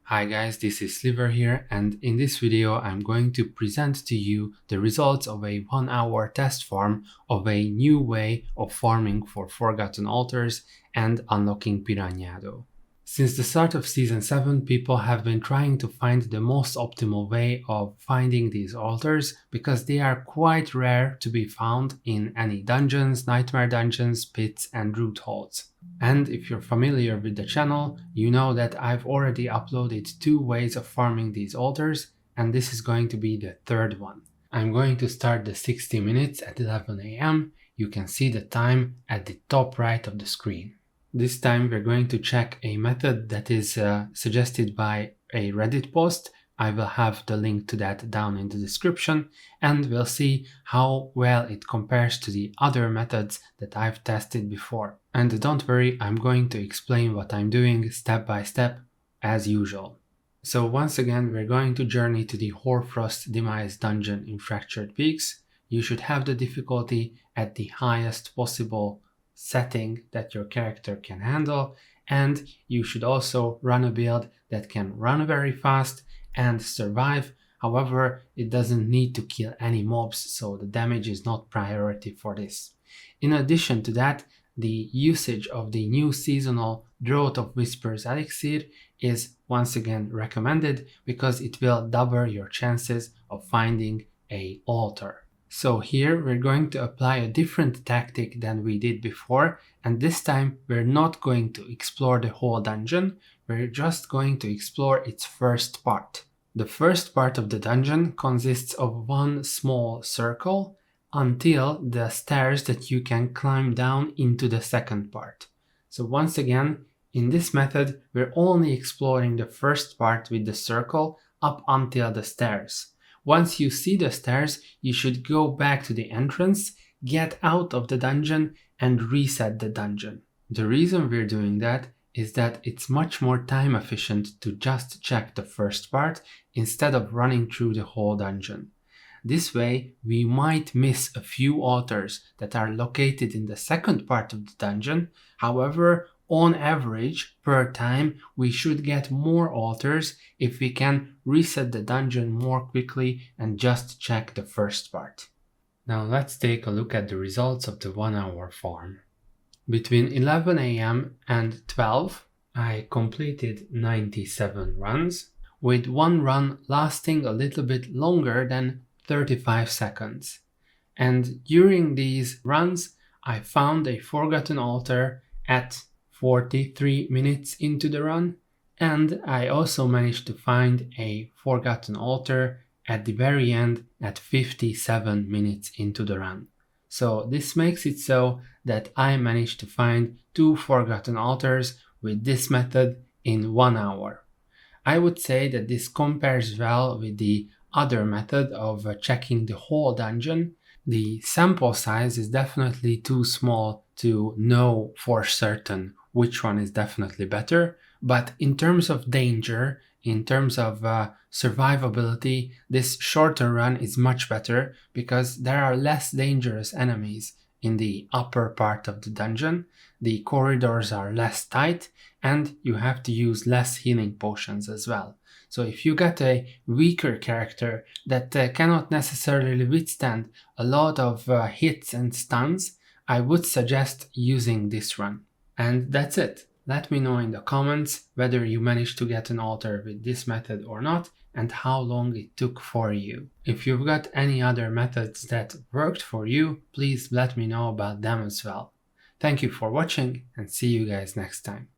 Hi guys, this is Sliver here, and in this video I'm going to present to you the results of a 1-hour test farm of a new way of farming for Forgotten Altars and unlocking Piranhado. Since the start of Season 7, people have been trying to find the most optimal way of finding these altars because they are quite rare to be found in any dungeons, nightmare dungeons, pits and root holes. And if you're familiar with the channel, you know that I've already uploaded 2 ways of farming these altars, and this is going to be the third one. I'm going to start the 60 minutes at 11 AM. You can see the time at the top right of the screen. This time we're going to check a method that is suggested by a Reddit post. I will have the link to that down in the description, and we'll see how well it compares to the other methods that I've tested before. And don't worry, I'm going to explain what I'm doing step by step as usual. So once again, we're going to journey to the Hoarfrost Demise dungeon in Fractured Peaks. You should have the difficulty at the highest possible setting that your character can handle, and you should also run a build that can run very fast and survive. However, it doesn't need to kill any mobs, so the damage is not priority for this. In addition to that, the usage of the new seasonal Drought of Whispers elixir is once again recommended because it will double your chances of finding an altar. So here we're going to apply a different tactic than we did before, and this time we're not going to explore the whole dungeon, we're just going to explore its first part. The first part of the dungeon consists of one small circle until the stairs that you can climb down into the second part. So once again, in this method we're only exploring the first part with the circle up until the stairs. Once you see the stairs, you should go back to the entrance, get out of the dungeon and reset the dungeon. The reason we're doing that is that it's much more time efficient to just check the first part instead of running through the whole dungeon. This way, we might miss a few altars that are located in the second part of the dungeon. However, on average, per time, we should get more altars if we can reset the dungeon more quickly and just check the first part. Now let's take a look at the results of the 1-hour farm. Between 11 AM and 12, I completed 97 runs, with one run lasting a little bit longer than 35 seconds. And during these runs, I found a forgotten altar at 43 minutes into the run, and I also managed to find a forgotten altar at the very end at 57 minutes into the run. So this makes it so that I managed to find 2 forgotten altars with this method in 1 hour. I would say that this compares well with the other method of checking the whole dungeon. The sample size is definitely too small to know for certain which one is definitely better, but in terms of danger, in terms of survivability, this shorter run is much better because there are less dangerous enemies in the upper part of the dungeon, the corridors are less tight, and you have to use less healing potions as well. So if you get a weaker character that cannot necessarily withstand a lot of hits and stuns, I would suggest using this run. And that's it. Let me know in the comments whether you managed to get an altar with this method or not, and how long it took for you. If you've got any other methods that worked for you, please let me know about them as well. Thank you for watching, and see you guys next time.